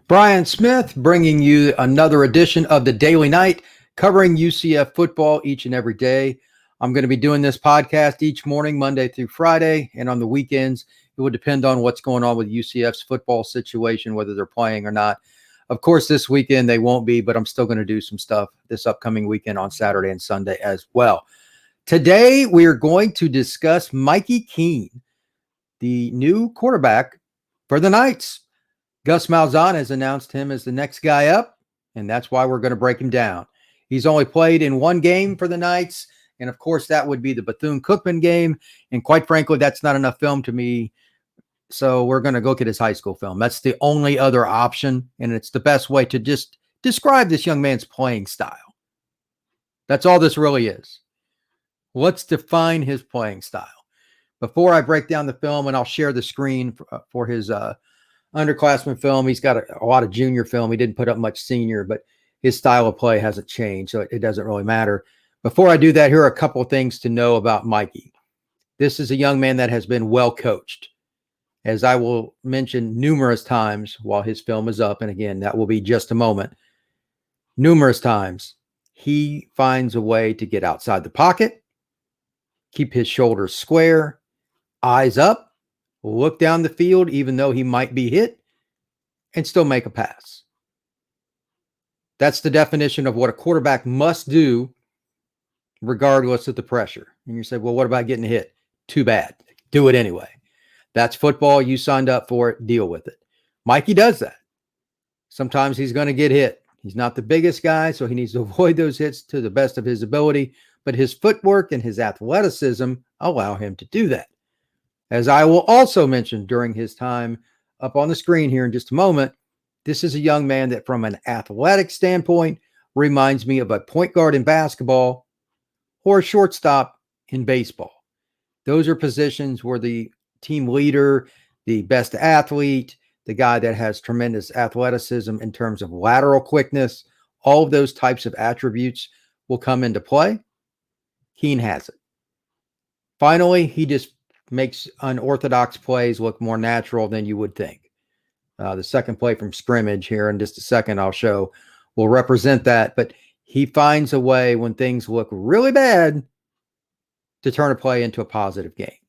Brian Smith bringing you another edition of the Daily Night, covering UCF football each and every day. I'm going to be doing this podcast each morning, Monday through Friday, and on the weekends, it will depend on what's going on with UCF's football situation, whether they're playing or not. Of course, this weekend they won't be, but I'm still going to do some stuff this upcoming weekend on Saturday and Sunday as well. Today, we are going to discuss Mikey Keene, the new quarterback for the Knights. Gus Malzahn has announced him as the next guy up, and that's why we're going to break him down. He's only played in one game for the Knights, and of course, that would be the Bethune-Cookman game, and quite frankly, that's not enough film to me, so we're going to look at his high school film. That's the only other option, and it's the best way to just describe this young man's playing style. That's all this really is. Let's define his playing style. Before I break down the film, and I'll share the screen for his underclassman film. He's got a lot of junior film. He didn't put up much senior, but his style of play hasn't changed, so it doesn't really matter. Before I do that, here are a couple of things to know about Mikey. This is a young man that has been well coached, as I will mention numerous times while his film is up, and again, that will be just a moment. Numerous times, he finds a way to get outside the pocket, keep his shoulders square, eyes up, look down the field, even though he might be hit, and still make a pass. That's the definition of what a quarterback must do, regardless of the pressure. And you say, well, what about getting hit? Too bad. Do it anyway. That's football. You signed up for it. Deal with it. Mikey does that. Sometimes he's going to get hit. He's not the biggest guy, so he needs to avoid those hits to the best of his ability. But his footwork and his athleticism allow him to do that. As I will also mention during his time up on the screen here in just a moment, this is a young man that from an athletic standpoint reminds me of a point guard in basketball or a shortstop in baseball. Those are positions where the team leader, the best athlete, the guy that has tremendous athleticism in terms of lateral quickness, all of those types of attributes will come into play. Keene has it. Finally, he just makes unorthodox plays look more natural than you would think. The second play from scrimmage here in just a second I'll show will represent that, but he finds a way when things look really bad to turn a play into a positive game.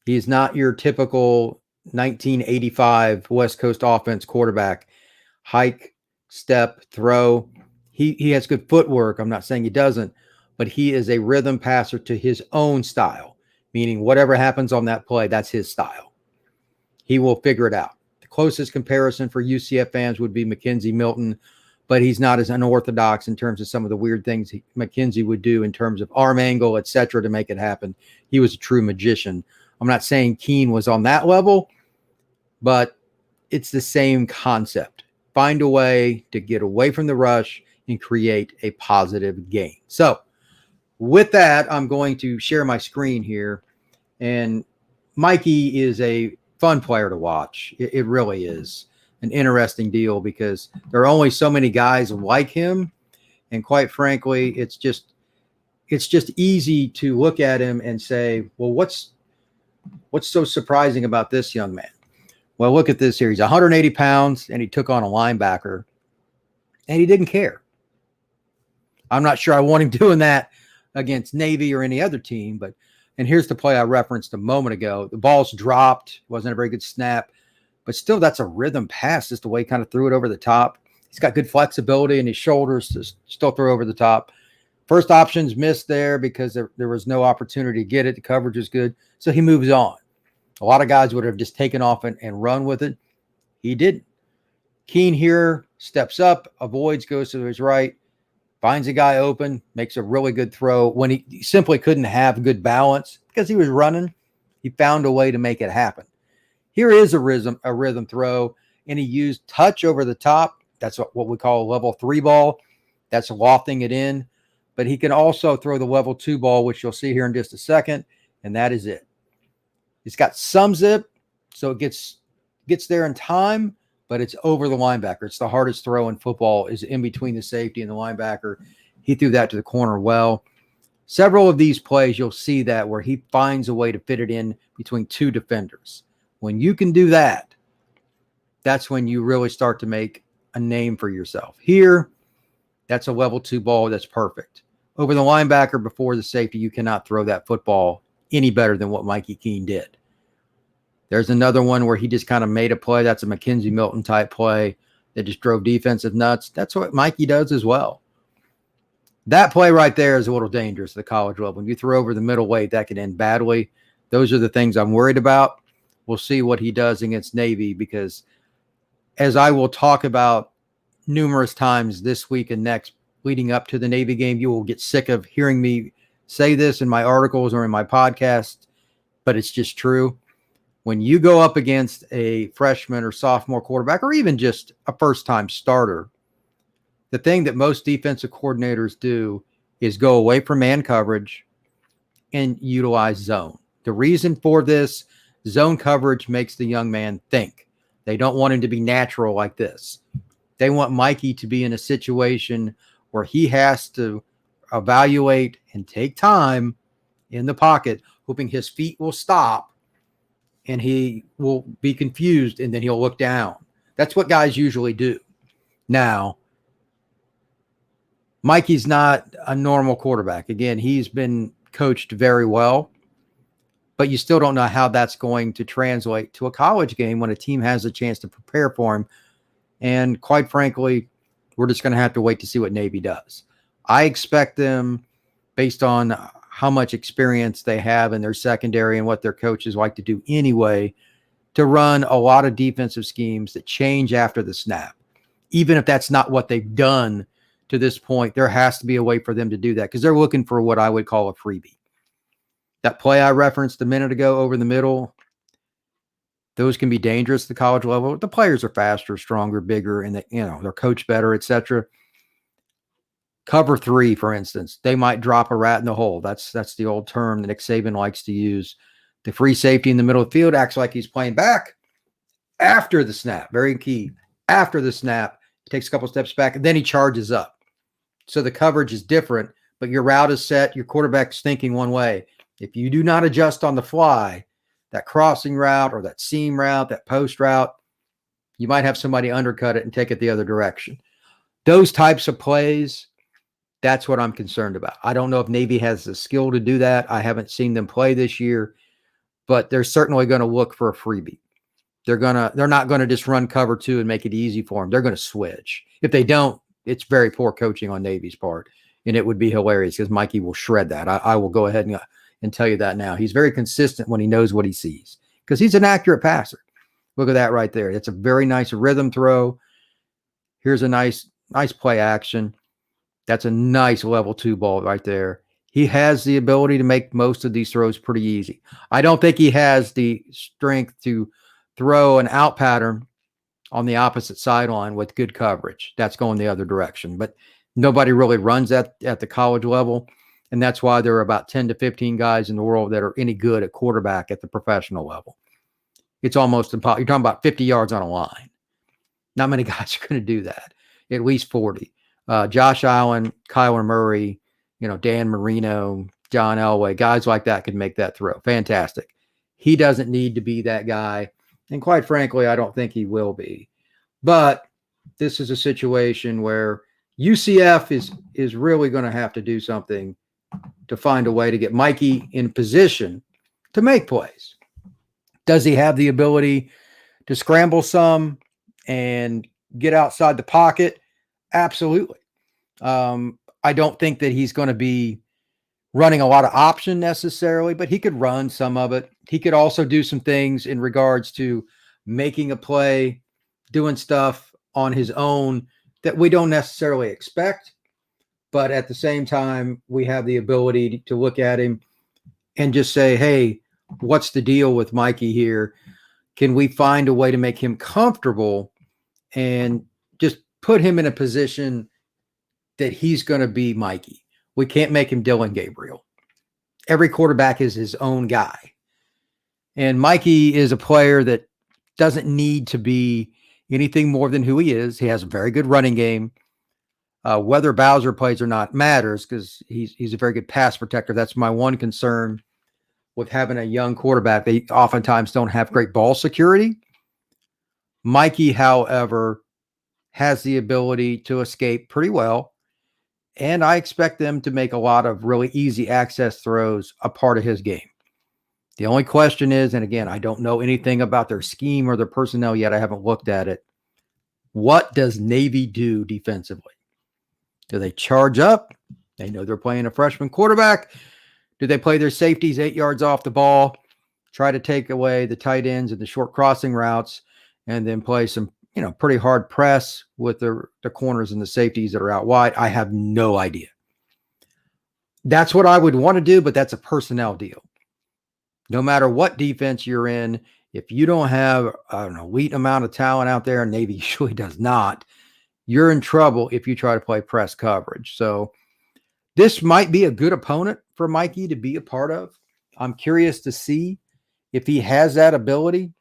He's not your typical 1985 West Coast offense quarterback. Hike, step, throw. He has good footwork. I'm not saying he doesn't, but he is a rhythm passer to his own style. Meaning whatever happens on that play, that's his style. He will figure it out. The closest comparison for UCF fans would be Mackenzie Milton, but he's not as unorthodox in terms of some of the weird things Mackenzie would do in terms of arm angle, etc., to make it happen. He was a true magician. I'm not saying Keene was on that level, but it's the same concept. Find a way to get away from the rush and create a positive game. So, with that, I'm going to share my screen here. And Mikey is a fun player to watch. It really is an interesting deal because there are only so many guys like him. And quite frankly, it's just easy to look at him and say, well, what's so surprising about this young man? Well, look at this here. He's 180 pounds, and he took on a linebacker, and he didn't care. I'm not sure I want him doing that against Navy or any other team, and here's the play I referenced a moment ago. The ball's dropped, wasn't a very good snap, but still that's a rhythm pass, just the way he kind of threw it over the top. He's got good flexibility in his shoulders to still throw over the top. First option's missed there because there was no opportunity to get it. The coverage is good, so he moves on. A lot of guys would have just taken off and run with it. He didn't. Keene here steps up, avoids, goes to his right, finds a guy open, makes a really good throw. When he simply couldn't have good balance because he was running, he found a way to make it happen. Here is a rhythm throw, and he used touch over the top. That's what we call a level 3 ball. That's lofting it in. But he can also throw the level 2 ball, which you'll see here in just a second, and that is it. It's got some zip, so it gets there in time, but it's over the linebacker. It's the hardest throw in football is in between the safety and the linebacker. He threw that to the corner well. Several of these plays, you'll see that where he finds a way to fit it in between two defenders. When you can do that, that's when you really start to make a name for yourself. Here, that's a level 2 ball that's perfect. Over the linebacker before the safety, you cannot throw that football any better than what Mikey Keene did. There's another one where he just kind of made a play. That's a Mackenzie Milton type play that just drove defensive nuts. That's what Mikey does as well. That play right there is a little dangerous at the college level. When you throw over the middle weight, that can end badly. Those are the things I'm worried about. We'll see what he does against Navy, because as I will talk about numerous times this week and next leading up to the Navy game, you will get sick of hearing me say this in my articles or in my podcast, but it's just true. When you go up against a freshman or sophomore quarterback, or even just a first-time starter, the thing that most defensive coordinators do is go away from man coverage and utilize zone. The reason for this, zone coverage makes the young man think. They don't want him to be natural like this. They want Mikey to be in a situation where he has to evaluate and take time in the pocket, hoping his feet will stop and he will be confused, and then he'll look down. That's what guys usually do. Now, Mikey's not a normal quarterback. Again, he's been coached very well, but you still don't know how that's going to translate to a college game when a team has a chance to prepare for him. And quite frankly, we're just going to have to wait to see what Navy does. I expect them, based on how much experience they have in their secondary and what their coaches like to do anyway, to run a lot of defensive schemes that change after the snap. Even if that's not what they've done to this point, there has to be a way for them to do that, because they're looking for what I would call a freebie. That play I referenced a minute ago over the middle, those can be dangerous at the college level. The players are faster, stronger, bigger, and they're coached better, etc. Cover 3, for instance, they might drop a rat in the hole. That's the old term that Nick Saban likes to use. The free safety in the middle of the field acts like he's playing back after the snap. Very key. After the snap, he takes a couple steps back, and then he charges up. So the coverage is different, but your route is set. Your quarterback's thinking one way. If you do not adjust on the fly, that crossing route or that seam route, that post route, you might have somebody undercut it and take it the other direction. Those types of plays, that's what I'm concerned about. I don't know if Navy has the skill to do that. I haven't seen them play this year, but they're certainly going to look for a freebie. They're not going to just run cover 2 and make it easy for them. They're going to switch. If they don't, it's very poor coaching on Navy's part, and it would be hilarious because Mikey will shred that. I will go ahead and tell you that now. He's very consistent when he knows what he sees, because he's an accurate passer. Look at that right there. It's a very nice rhythm throw. Here's a nice play action. That's a nice level 2 ball right there. He has the ability to make most of these throws pretty easy. I don't think he has the strength to throw an out pattern on the opposite sideline with good coverage. That's going the other direction. But nobody really runs that at the college level. And that's why there are about 10 to 15 guys in the world that are any good at quarterback at the professional level. It's almost impossible. You're talking about 50 yards on a line. Not many guys are going to do that. At least 40. Josh Allen, Kyler Murray, Dan Marino, John Elway, guys like that could make that throw. Fantastic. He doesn't need to be that guy. And quite frankly, I don't think he will be. But this is a situation where UCF is really going to have to do something to find a way to get Mikey in position to make plays. Does he have the ability to scramble some and get outside the pocket? Absolutely. I don't think that he's going to be running a lot of option necessarily, but he could run some of it. He could also do some things in regards to making a play, doing stuff on his own that we don't necessarily expect. But at the same time, we have the ability to look at him and just say, hey, what's the deal with Mikey here? Can we find a way to make him comfortable and just put him in a position that he's going to be Mikey? We can't make him Dillon Gabriel. Every quarterback is his own guy. And Mikey is a player that doesn't need to be anything more than who he is. He has a very good running game. Whether Bowser plays or not matters, because he's a very good pass protector. That's my one concern with having a young quarterback. They oftentimes don't have great ball security. Mikey, however, has the ability to escape pretty well. And I expect them to make a lot of really easy access throws a part of his game. The only question is, and again, I don't know anything about their scheme or their personnel yet. I haven't looked at it. What does Navy do defensively? Do they charge up? They know they're playing a freshman quarterback. Do they play their safeties 8 yards off the ball, try to take away the tight ends and the short crossing routes, and then play some, pretty hard press with the corners and the safeties that are out wide? I have no idea. That's what I would want to do, but that's a personnel deal. No matter what defense you're in, if you don't have an elite amount of talent out there, and Navy usually does not, you're in trouble if you try to play press coverage. So this might be a good opponent for Mikey to be a part of. I'm curious to see if he has that ability,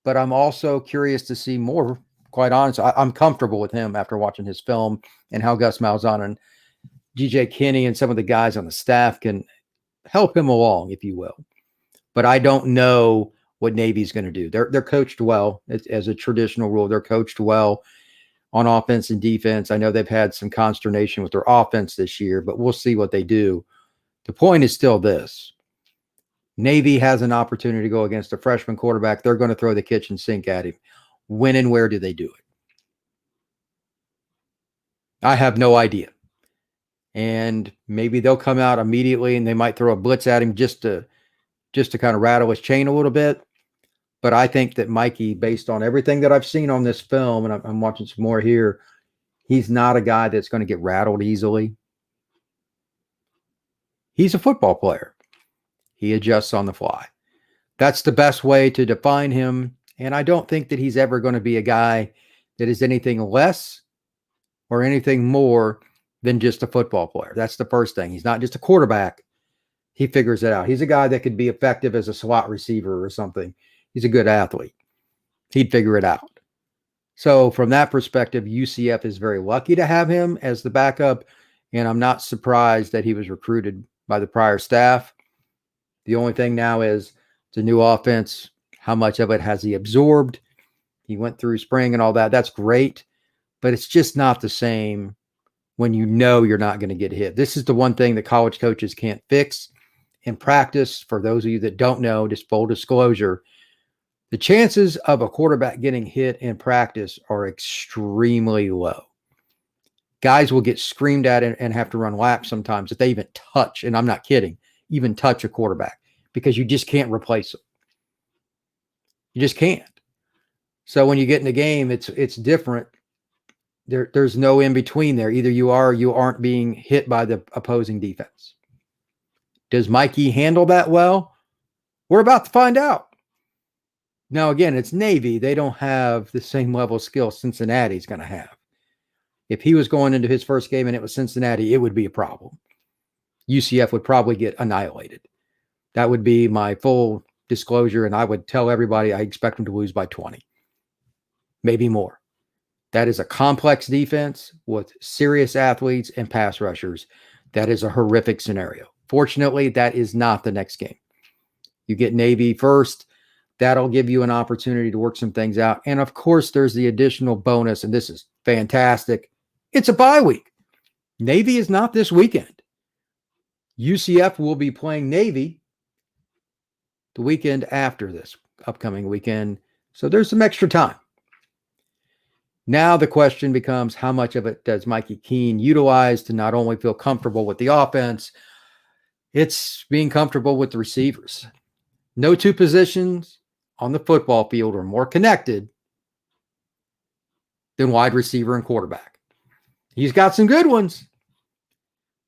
but I'm also curious to see more. Quite honest, I'm comfortable with him after watching his film and how Gus Malzahn and DJ Kinney and some of the guys on the staff can help him along, if you will. But I don't know what Navy's going to do. They're coached well. As a traditional rule, they're coached well on offense and defense. I know they've had some consternation with their offense this year, but we'll see what they do. The point is still this. Navy has an opportunity to go against a freshman quarterback. They're going to throw the kitchen sink at him. When and where do they do it? I have no idea. And maybe they'll come out immediately and they might throw a blitz at him just to kind of rattle his chain a little bit. But I think that Mikey, based on everything that I've seen on this film, and I'm watching some more here, he's not a guy that's going to get rattled easily. He's a football player. He adjusts on the fly. That's the best way to define him. And I don't think that he's ever going to be a guy that is anything less or anything more than just a football player. That's the first thing. He's not just a quarterback. He figures it out. He's a guy that could be effective as a slot receiver or something. He's a good athlete. He'd figure it out. So from that perspective, UCF is very lucky to have him as the backup. And I'm not surprised that he was recruited by the prior staff. The only thing now is it's a new offense. How much of it has he absorbed? He went through spring and all that. That's great. But it's just not the same when you know you're not going to get hit. This is the one thing that college coaches can't fix. In practice, for those of you that don't know, just full disclosure, the chances of a quarterback getting hit in practice are extremely low. Guys will get screamed at and have to run laps sometimes if they even touch, and I'm not kidding, even touch a quarterback, because you just can't replace them. You just can't. So when you get in the game, it's different. There's no in between there. Either you are or you aren't being hit by the opposing defense. Does Mikey handle that well? We're about to find out. Now, again, it's Navy. They don't have the same level of skill Cincinnati's going to have. If he was going into his first game and it was Cincinnati, it would be a problem. UCF would probably get annihilated. That would be my full disclosure, and I would tell everybody I expect them to lose by 20, maybe more. That is a complex defense with serious athletes and pass rushers. That is a horrific scenario. Fortunately, that is not the next game. You get Navy first. That'll give you an opportunity to work some things out. And of course, there's the additional bonus, and this is fantastic. It's a bye week. Navy is not this weekend. UCF will be playing Navy the weekend after this upcoming weekend. So there's some extra time. Now the question becomes, how much of it does Mikey Keene utilize to not only feel comfortable with the offense, it's being comfortable with the receivers. No two positions on the football field are more connected than wide receiver and quarterback. He's got some good ones,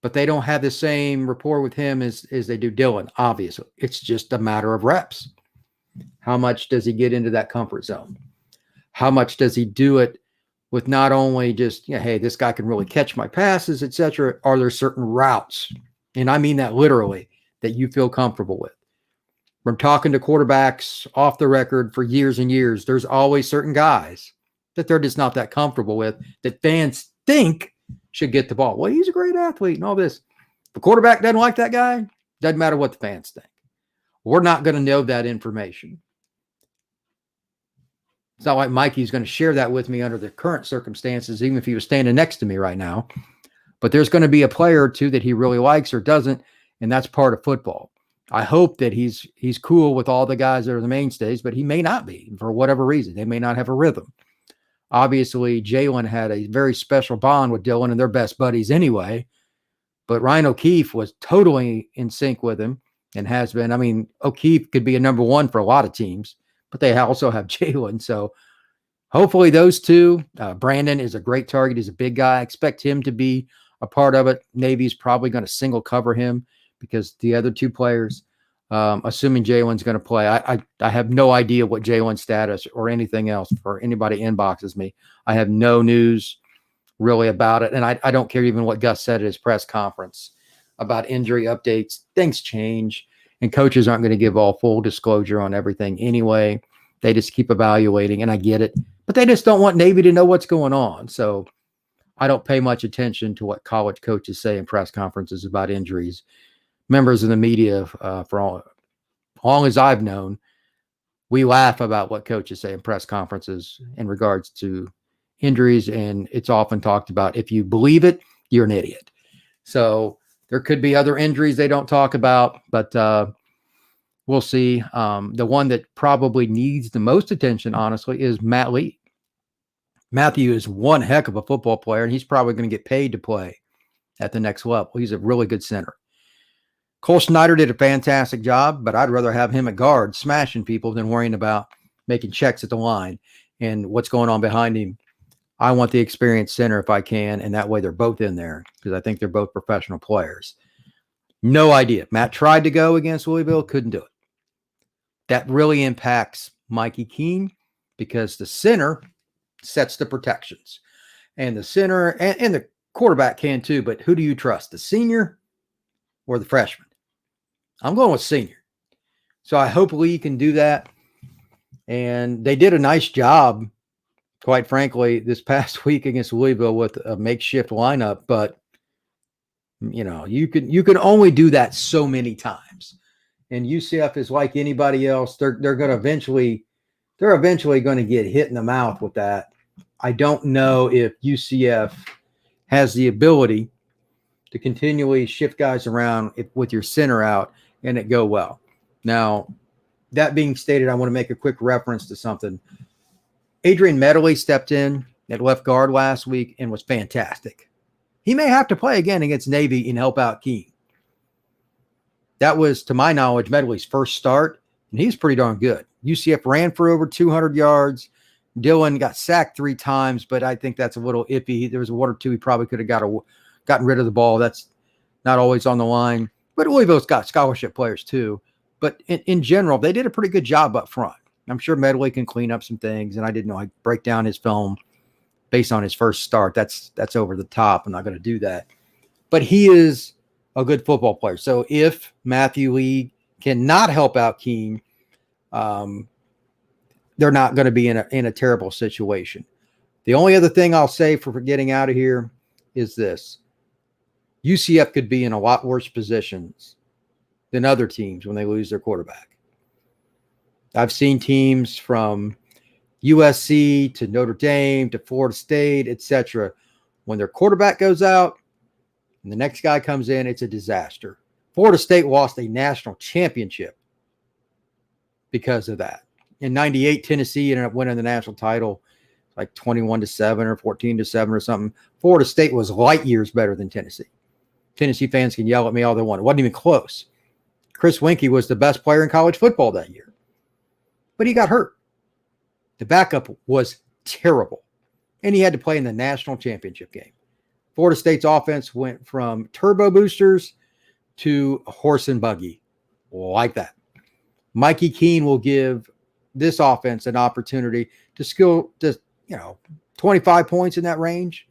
but they don't have the same rapport with him as they do Dillon, obviously. It's just a matter of reps. How much does he get into that comfort zone? How much does he do it with not only just, hey, this guy can really catch my passes, etc. Are there certain routes, and I mean that literally, that you feel comfortable with? From talking to quarterbacks off the record for years and years, there's always certain guys that they're just not that comfortable with that fans think should get the ball. Well, he's a great athlete and all this. If the quarterback doesn't like that guy, doesn't matter what the fans think. We're not going to know that information. It's not like Mikey's going to share that with me under the current circumstances, even if he was standing next to me right now. But there's going to be a player or two that he really likes or doesn't, and that's part of football. I hope that he's cool with all the guys that are the mainstays, but he may not be for whatever reason. They may not have a rhythm. Obviously, Jalen had a very special bond with Dillon, and they're best buddies anyway. But Ryan O'Keefe was totally in sync with him and has been. I mean, O'Keefe could be a number one for a lot of teams, but they also have Jalen. So hopefully those two. Brandon is a great target. He's a big guy. I expect him to be a part of it. Navy's probably going to single cover him because the other two players, assuming Jalen's going to play, I have no idea what Jalen's status or anything else for anybody inboxes me. I have no news really about it. And I don't care even what Gus said at his press conference about injury updates. Things change, and coaches aren't going to give all full disclosure on everything anyway. They just keep evaluating, and I get it. But they just don't want Navy to know what's going on. So I don't pay much attention to what college coaches say in press conferences about injuries. Members of the media, for all long as I've known, we laugh about what coaches say in press conferences in regards to injuries, and it's often talked about. If you believe it, you're an idiot. So there could be other injuries they don't talk about, but we'll see. The one that probably needs the most attention, honestly, is Matt Lee. Matthew is one heck of a football player, and he's probably going to get paid to play at the next level. He's a really good center. Cole Snyder did a fantastic job, but I'd rather have him at guard smashing people than worrying about making checks at the line and what's going on behind him. I want the experienced center if I can, and that way they're both in there because I think they're both professional players. No idea. Matt tried to go against Louisville, couldn't do it. That really impacts Mikey Keene because the center sets the protections. And the center and the quarterback can too, but who do you trust, the senior or the freshman? I'm going with senior. So I hope Lee can do that. And they did a nice job, quite frankly, this past week against Louisville with a makeshift lineup. But, you know, you can only do that so many times. And UCF is like anybody else. They're going to eventually going to get hit in the mouth with that. I don't know if UCF has the ability to continually shift guys around with your center out and it go well. Now, that being stated, I want to make a quick reference to something. Adrian Medley stepped in at left guard last week and was fantastic. He may have to play again against Navy and help out Keene. That was, to my knowledge, Medley's first start, and he's pretty darn good. UCF ran for over 200 yards. Dillon got sacked 3 times, but I think that's a little iffy. There was one or two he probably could have gotten rid of the ball. That's not always on the line. But Louisville's got scholarship players too. But in general, they did a pretty good job up front. I'm sure Medley can clean up some things, and I didn't know I'd break down his film based on his first start. That's over the top. I'm not going to do that. But he is a good football player. So if Matthew Lee cannot help out Keene, they're not going to be in a terrible situation. The only other thing I'll say for getting out of here is this. UCF could be in a lot worse positions than other teams when they lose their quarterback. I've seen teams from USC to Notre Dame to Florida State, etc. When their quarterback goes out and the next guy comes in, it's a disaster. Florida State lost a national championship because of that. In 98, Tennessee ended up winning the national title like 21-7 or 14-7 or something. Florida State was light years better than Tennessee. Tennessee fans can yell at me all they want. It wasn't even close. Chris Winkie was the best player in college football that year, but he got hurt. The backup was terrible, and he had to play in the national championship game. Florida State's offense went from turbo boosters to horse and buggy like that. Mikey Keene will give this offense an opportunity to 25 points in that range.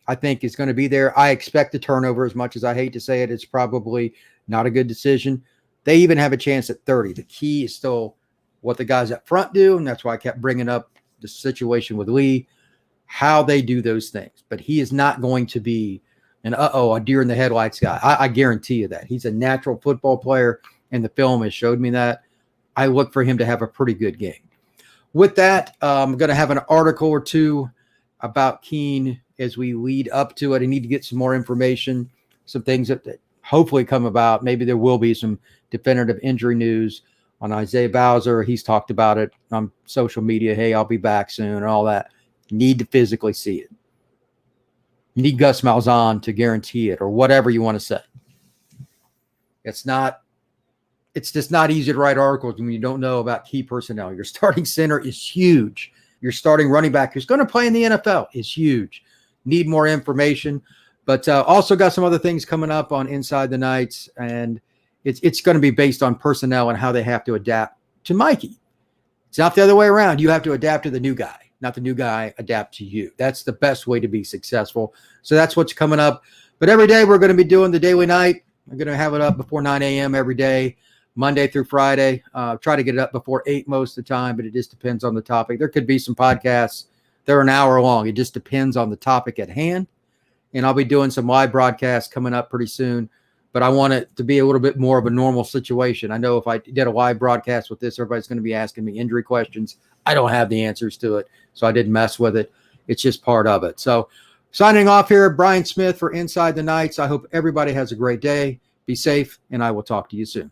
I think is going to be there. I expect a turnover. As much as I hate to say it, it's probably not a good decision. They even have a chance at 30. The key is still what the guys up front do, and that's why I kept bringing up the situation with Lee, how they do those things. But he is not going to be a deer in the headlights guy. I guarantee you that. He's a natural football player, and the film has showed me that. I look for him to have a pretty good game. with that, I'm going to have an article or two about Keene as we lead up to it. I need to get some more information, some things that hopefully come about. Maybe there will be some definitive injury news on Isaiah Bowser. He's talked about it on social media. Hey, I'll be back soon and all that. Need to physically see it. You need Gus Malzahn to guarantee it or whatever you want to say. It's just not easy to write articles when you don't know about key personnel. Your starting center is huge. Your starting running back who's going to play in the NFL is huge. Need more information, but also got some other things coming up on Inside the Knights, and it's going to be based on personnel and how they have to adapt to Mikey. It's not the other way around. You have to adapt to the new guy, not the new guy adapt to you. That's the best way to be successful. So that's what's coming up. But every day we're going to be doing the Daily Night. I'm going to have it up before 9 a.m. every day, Monday through Friday. Try to get it up before 8 most of the time, but it just depends on the topic. There could be some podcasts that are an hour long. It just depends on the topic at hand. And I'll be doing some live broadcasts coming up pretty soon, but I want it to be a little bit more of a normal situation. I know if I did a live broadcast with this, everybody's going to be asking me injury questions. I don't have the answers to it, so I didn't mess with it. It's just part of it. So signing off here, Brian Smith for Inside the Knights. I hope everybody has a great day. Be safe, and I will talk to you soon.